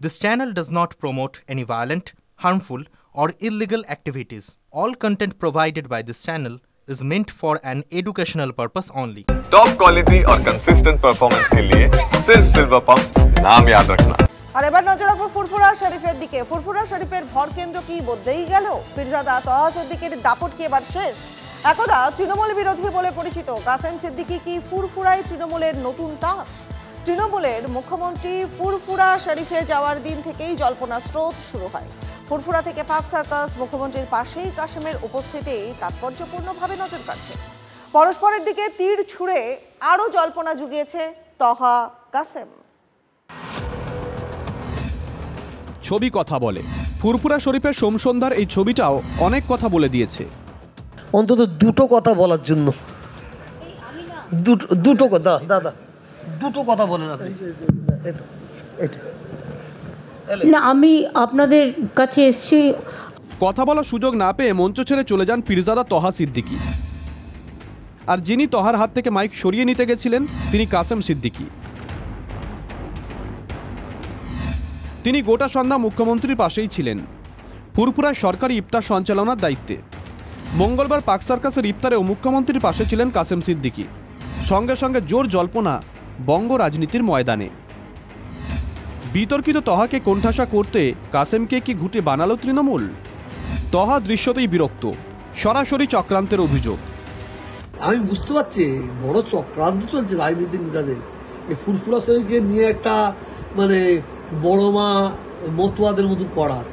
This channel does not promote any violent, harmful, or illegal activities. All content provided by this channel is meant for an educational purpose only. Top quality और consistent performance के लिए सिर्फ silver pump नाम याद रखना। আর এবার নজর রাখবো ফুরফুরা শরীফের দিকে। ফুরফুরা শরীফের ভর কেন্দ্র কি বদলেই গেল? পীরজাদা তহা সিদ্দিকীর দাপট কি এবার শেষ? একদা তৃণমূল বিরোধী বলে পরিচিত কাসেম সিদ্দিকী কি ফুরফুরায় তৃণমূলের নতুন তাস? তৃণমূলের মুখ্যমন্ত্রী ফুরফুরা শরীফে যাওয়ার দিন থেকেই জল্পনা স্রোত শুরু হয়। ফুরফুরা থেকে পাক সার্কাস মুখ্যমন্ত্রীর পাশেই কাসেমের উপস্থিতি তাৎপর্যপূর্ণভাবে নজর কাটছে। পরস্পরের দিকে তীর ছুঁড়ে আরও জল্পনা জুগিয়েছে তহা কাসেম। ছবি কথা বলে। ফুরফুরা শরীফের সোমসন্ধ্যার এই ছবিটাও অনেক কথা বলে দিয়েছে। অন্তত দুটো কথা বলার জন্য দুটো কথা দাদা দুটো কথা বলেন আপনি। না, আমি আপনাদের কাছে এসেছি। কথা বলার সুযোগ না পেয়ে মঞ্চ ছেড়ে চলে যান পীরজাদা তহা সিদ্দিকী। আর যিনি তহার হাত থেকে মাইক সরিয়ে নিতে গেছিলেন তিনি কাসেম সিদ্দিকী। তিনি গোটা সন্ধ্যা মুখ্যমন্ত্রীর পাশেই ছিলেন। ফুরফুরায় সরকারি ইফতার সঞ্চালনার দায়িত্বে। মঙ্গলবার পাক সার্কাসের ইফতারেও মুখ্যমন্ত্রীর পাশে ছিলেন কাসেম সিদ্দিকী। সঙ্গে সঙ্গে জোর জল্পনা বঙ্গ রাজনীতির ময়দানে। বিতর্কিত তহাকে কোণঠাসা করতে কাসেমকে কি ঘুঁটে বানালো তৃণমূল? তহা দৃশ্যতেই বিরক্ত। সরাসরি চক্রান্তের অভিযোগ। আমি বুঝতে পারছি বড় চক্রান্ত চলছে রাজনীতির নেতাদের। এই ফুরফুরা শরীফকে নিয়ে একটা মানে বড় মা মতুয়াদের মতো করার।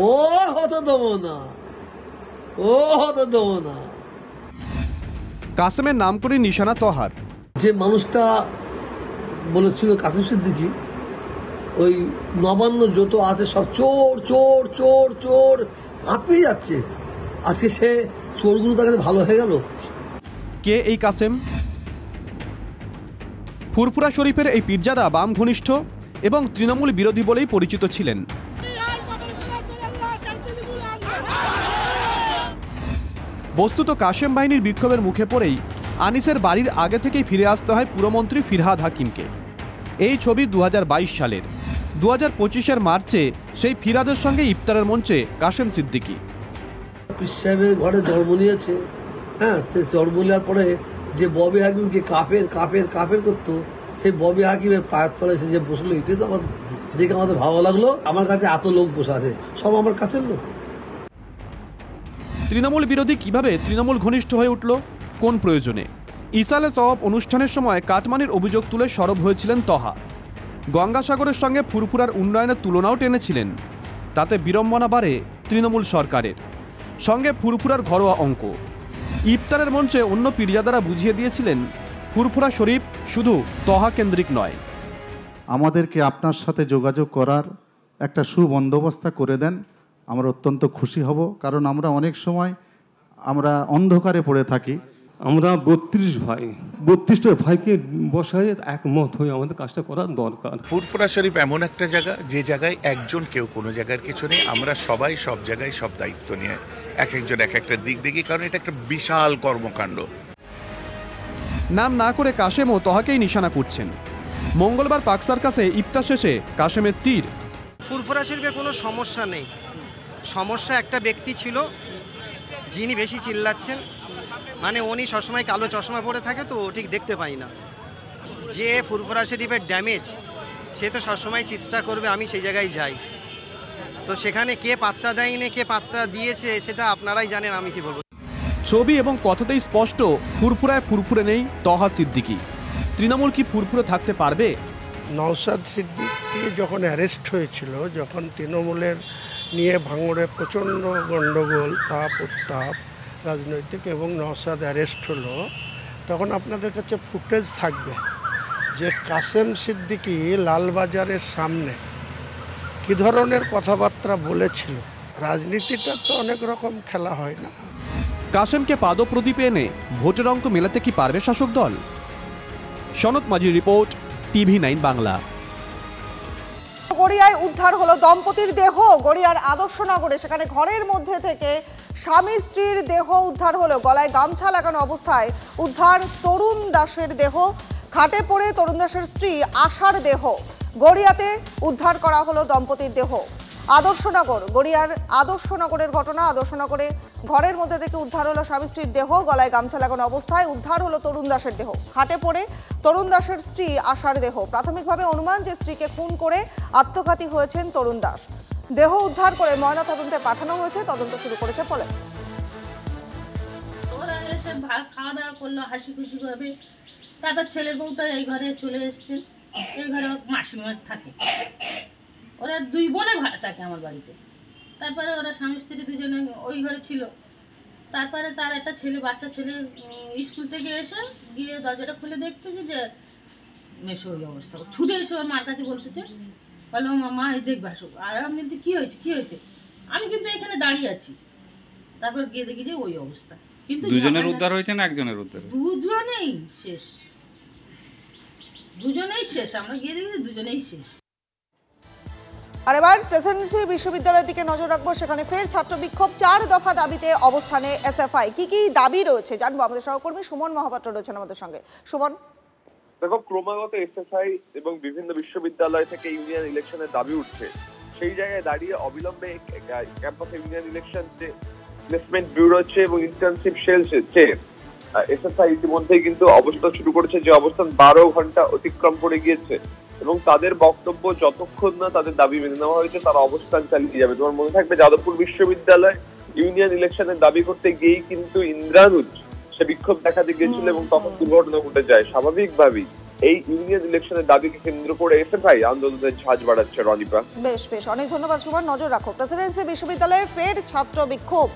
ও হতে দেবো না, ও হতে দেবো না। কাসেমের নাম করে নিশানা তহার। যে মানুষটা বলেছিল কাসেম সিদ্দিকী ওই নবান্ন যত আছে সব চোর চোর চোর চোর হাঁপিয়ে যাচ্ছে, আজকে সে চোরগুলো তার কাছে ভালো হয়ে গেল। কে এই কাসেম? ফুরফুরা শরীফের এই পীরজাদা বাম ঘনিষ্ঠ এবং তৃণমূল বিরোধী বলেই পরিচিত ছিলেন। বস্তুত কাসেম বাহিনীর বিক্ষোভের মুখে পড়েই আনিসের বাড়ির আগে থেকেই ফিরে আসতে হয় পুরমন্ত্রী ফিরহাদ হাকিমকে। এই ছবি 2022 সালের। 2025-এর মার্চে সেই ফিরহাদের সঙ্গে ইফতারের মঞ্চে কাসেম সিদ্দিকী। পীর সাহেবের ঘরে জন্ম নিয়েছে। হ্যাঁ, সে জন্ম নেওয়ার পরে যে ববি হাকিমকে কাপের কাপের কাপের করতো, সেই ববি হাকিমের পায়ের তলায় এসে যে বসলো, এটাই তো আমার দেখে আমাদের ভালো লাগলো। আমার কাছে এত লোক বসে আছে, সব আমার কাছের লোক। তৃণমূল বিরোধী কিভাবে তৃণমূল ঘনিষ্ঠ হয়ে উঠল? কোন প্রয়োজনে? ইসালে সওয়াব অনুষ্ঠানের সময় কাটমানির অভিযোগ তুলে সরব হয়েছিলেন তহা। গঙ্গাসাগরের সঙ্গে ফুরফুরার উন্নয়নের তুলনাও টেনেছিলেন। তাতে বিড়ম্বনা বাড়ে তৃণমূল সরকারের। সঙ্গে ফুরফুরার ঘরোয়া অঙ্ক। ইফতারের মঞ্চে অন্য পীরজাদারা বুঝিয়ে দিয়েছিলেন ফুরফুরা শরীফ শুধু তহা কেন্দ্রিক নয়। আমাদেরকে আপনার সাথে যোগাযোগ করার একটা সুবন্দোবস্ত করে দেন, আমরা অত্যন্ত খুশি হব। কারণ আমরা অনেক সময় আমরা অন্ধকারে পড়ে থাকি। আমরা 32 ভাই, 32টা ভাইকে বসায় একমত হয়ে আমাদের কাজটা করার দরকার। ফুরফুরা শরীফ এমন একটা জায়গা যে জায়গায় একজন কেউ কোনো জায়গার কিছু নেই, আমরা সবাই সব জায়গায় সব দায়িত্ব নিয়ে এক একজন এক একটা দিক দেখি, কারণ এটা একটা বিশাল কর্মকাণ্ড। নাম না করে কাসেমও তহাকেই নিশানা করছেন। মঙ্গলবার পাক সার্কাসে ইফতার শেষে কাসেমের তীর। ফুরফুরা শরীফের কোনো সমস্যা নেই, সমস্যা একটা ব্যক্তি ছিল যিনি বেশি চিল্লাচ্ছেন। মানে উনি সবসময় কালো চশমা পরে থাকে, তো ঠিক দেখতে পাই না। যে ফুরফুরা শরীফের ড্যামেজ সে তো সবসময় চেষ্টা করবে আমি সেই জায়গায় যাই। তো সেখানে কে পাত্তা দেয়নি কে পাত্তা দিয়েছে সেটা আপনারাই জানেন, আমি কি বলবো। ছবি এবং কথাতেই স্পষ্ট ফুরফুরায় ফুরফুরে নেই তহা সিদ্দিকী। তৃণমূল কি ফুরফুরে থাকতে পারবে? নওশাদ সিদ্দিকী যখন অ্যারেস্ট হয়েছিল, যখন তৃণমূলের নিয়ে ভাঙড়ে প্রচণ্ড গণ্ডগোল, তাপ উত্তাপ রাজনৈতিক, এবং নওশাদ অ্যারেস্ট হলো, তখন আপনাদের কাছে ফুটেজ থাকবে যে কাসেম সিদ্দিকী লালবাজারের সামনে কী ধরনের কথাবার্তা বলেছিল। রাজনীতিটা তো অনেক রকম খেলা হয় না। কাসেমকে পাদপ্রদীপে এনে ভোটের অঙ্ক মেলাতে কি পারবে শাসক দল? সনৎ মাঝির রিপোর্ট, TV9 বাংলা। গড়িয়ায় উদ্ধার হলো দম্পতির দেহ। গড়িয়ার আদর্শনগরে সেখানে ঘরের মধ্যে থেকে স্বামী স্ত্রীর দেহ উদ্ধার হলো। গলায় গামছা লাগানো অবস্থায় উদ্ধার তরুণ দাসের দেহ। খাটে পড়ে তরুণ দাসের স্ত্রী আশার দেহ। গড়িয়াতে উদ্ধার করা হলো দম্পতির দেহ। আদর্শনগর, গড়িয়ার আদর্শনগরের ঘটনা। আদর্শনগরে ঘরের মধ্যে থেকে উদ্ধার হলো স্বামী স্ত্রীর দেহ। গলায় গামছা লাগানো অবস্থায় উদ্ধার হলো তরুণ দাসের দেহ। খাটে পড়ে তরুণ দাসের স্ত্রী আশার দেহ। প্রাথমিকভাবে অনুমান যে স্ত্রীকে খুন করে আত্মঘাতী হয়েছেন তরুণ দাস। দেহ উদ্ধার করে ময়নাতদন্তে পাঠানো হয়েছে। তদন্ত শুরু করেছে পুলিশ। ওরা এসে খাওয়া দাওয়া করলো হাসি খুশি ভাবে। তারপর ছেলের বউটা এই ঘরে চলে এসছে। এই ঘরে মাসিমার থাকে। ওরা দুই বোনে ভাড়া থাকে আমার বাড়িতে। তারপরে ওরা স্বামী স্ত্রী দুজনে ওই ঘরে ছিল। তারপরে তার একটা ছেলে, বাচ্চা ছেলে স্কুল থেকে এসে গিয়ে দরজাটা খুলে দেখতেছে যে মেশো ওই অবস্থা। ছুটে এসে ওর মার কাছে বলতেছে, বলো মা এই দেখবে আসো। আর আমি বলতে কী হয়েছে কী হয়েছে, আমি কিন্তু এখানে দাঁড়িয়ে আছি। তারপর গিয়ে দেখি যে ওই অবস্থা। কিন্তু দুজনের উদ্ধার হয়েছে না একজনের উদ্ধার? দুজনেই শেষ, দুজনেই শেষ। আমরা গিয়ে দেখি দুজনেই শেষ। আর এবার প্রেসিডেন্সি বিশ্ববিদ্যালয়ের দিকে নজর রাখবো। সেখানে ফের ছাত্র বিক্ষোভ, 4 দফা দাবিতে অবস্থানে এসএফআই। কি দাবি রয়েছে জানবো। আমাদের সহকর্মী সুমন মহাপাত্র রয়েছেন আমাদের সঙ্গে। সুমন, দেখো, ক্রমাগত এসএফআই এবং বিভিন্ন বিশ্ববিদ্যালয় থেকে ইউনিয়ন ইলেকশনের দাবি উঠছে। সেই জায়গায় দাঁড়িয়ে অবিলম্বে ক্যাম্পাস ইউনিয়ন ইলেকশন যে প্লেসমেন্ট ব্যুরো হচ্ছে এবং ইন্টার্নশিপ সেল এসএফআই ইতিমধ্যেই কিন্তু অবস্থান শুরু করেছে, যে অবস্থান 12 ঘন্টা অতিক্রম করে গিয়েছে এবং তাদের বক্তব্য যতক্ষণ না তাদের দাবি মেনে নেওয়া হয়েছে তারা অবস্থান চালিয়ে যাবে। তোমার মনে থাকবে যাদবপুর বিশ্ববিদ্যালয় ইউনিয়ন ইলেকশনের দাবি করতে গিয়েই কিন্তু ইন্দ্রানুজ সে বিক্ষোভ দেখাতে গিয়েছিল এবং তখন দুর্ঘটনা ঘটে যায়। স্বাভাবিকভাবেই এই ইউনিয়ন ইলেকশনের দাবিকে কেন্দ্র করে এসএফআই আন্দোলনের ঝাঁজ বাড়াচ্ছে। রনিপা, বেশ অনেক ধন্যবাদ সুমন। নজর রাখো, প্রেসিডেন্সি বিশ্ববিদ্যালয়ে ফের ছাত্র বিক্ষোভ।